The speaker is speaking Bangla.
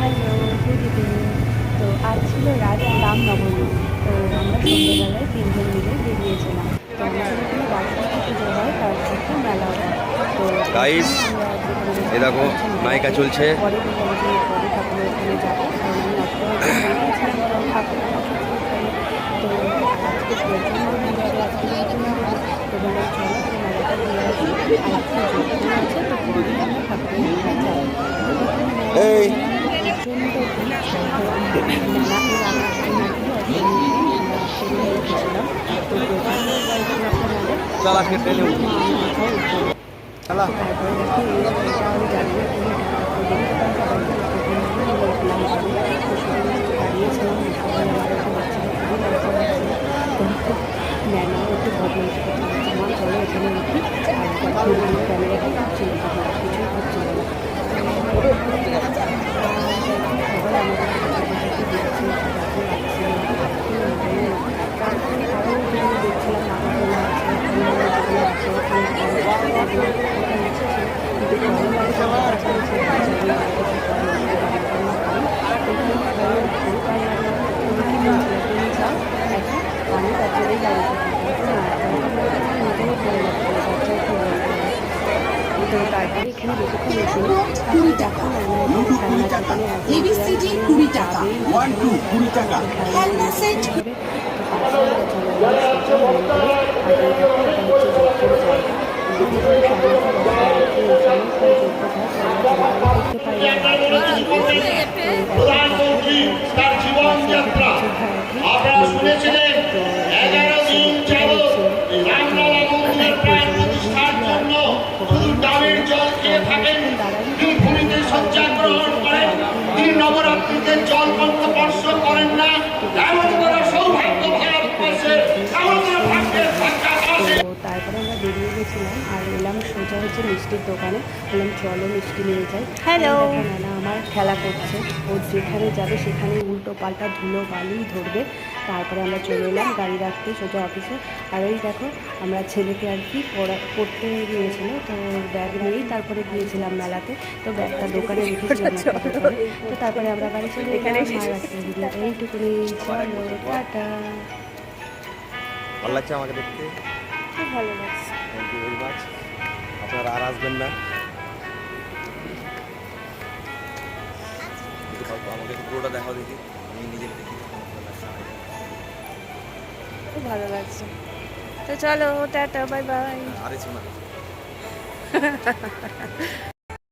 Hello, good evening. তো আজ ছিল রামনবমী। তো আমরা সন্ধ্যেবেলায় তিনজন মিলে বেরিয়েছিলাম। তো আমাদের এখানে রাজপুজো পুজো হয়, তার সাথে মেলাও হয়। তো গাইস আমরা যেখানে এ দেখো নায়িকা চলছে। পরে বললাম যে পরে ঠাকুরের ওখানে যাবো, কারণ আমি আজকে হয়তো বেরিয়েছিলাম কারণ ঠাকুর এসেছে ওখানে। তো আজকে প্রচণ্ড ভিড় হবে, আজকে যেহেতু মেলা, তো বললাম চলো তো মেলাটা ঘুরে আসি। আর আজকে যোগ্য আছে, তো পরে আমরা ঠাকুরের ওখানে যাবো। এই প্রচণ্ড ভিড়। তো মেলা এর আগে নাকি আমরা ট্রেনে উঠেছিলাম, তো প্রচণ্ড একটা মেলা। চল আজকে ট্রেনে উঠি। আমি মাথায় উঠবো। চালা তারপরে দেখো এই এটা আমি জানি না তুমি উঠলাম গাড়ি, তো সেখানে দাঁড়িয়েছিলাম, সবাই আমার একটু বাচ্চারা খুবই লজ্জা লাগছিল। তো ম্যানাও একটু বদমাইশি করতে হচ্ছে, মা চলো এখানে উঠি। আর ক্যামেরাটা ঢুকছিল, তখন কিছুই হচ্ছিল না। সবাই আমাদের কাছাকাছি দেখছে, দেখো লাগছিল। তারপরে আরও যেগুলো দেখছিলাম নাগরদোলা আছে, যেগুলো আছে ওখানে কিন্তু ভালো লাগে সবার কাছাকাছি আমি বাচ্চাদের গাড়িতে নিজেও ভালো লাগছিল, বাচ্চাও খুব ভালো লাগে। তো তারপরে এখানে বেশিক্ষণ এসেছিল, তারপরে দেখো আপনারা শুনেছিলেন 11 দিন যাবত রামলালা মন্দির প্রাণ প্রতিষ্ঠার জন্য শুধু ডাবের জল খেয়ে থাকেন, তিনি ভূমিতে শয্যা গ্রহণ করেন, তিনি নবরাত্রিতে জল কল্প স্পর্শ করেন না। এমন করে সৌভাগ্য ভারতবর্ষের এমন করে ভাগ্যের সাক্ষাৎ আসে। তো তারপরে আমরা বেরিয়ে গেছিলাম আর এলাম সোজা হচ্ছে মিষ্টির দোকানে। বললাম চলো মিষ্টি নিয়ে যাই। হ্যালো, না আমার খেলা করছে, ও যেখানে যাবে সেখানে উল্টো পাল্টা ধুলো বালি ধরবে। তারপরে আমরা চলে এলাম গাড়ি রাখতে সোজা অফিসে। আর ওই দেখো আমরা ছেলেকে আর কি পড়তে গিয়েছিল, তো ব্যাগ নিয়েই তারপরে গিয়েছিলাম মেলাতে। তো ব্যাগটা দোকানে রেখেছিলাম একটা দোকানে। তো তারপরে আমরা গাড়ি চলে এলাম। আর আজকে ভিডিওটা এইটুকুনি, চলো টাটা। ভালো লাগছে আমাকে দেখতে, খুব ভালো লাগছে। Thank you very much. আপনারা আর আসবেন না, আমাকে একটু পুরোটা দেখাও দেখি, আমি নিজেকে দেখি। খুব ভালো লাগছে। তো চলো টাটা, বাই বাই। আরে শোনা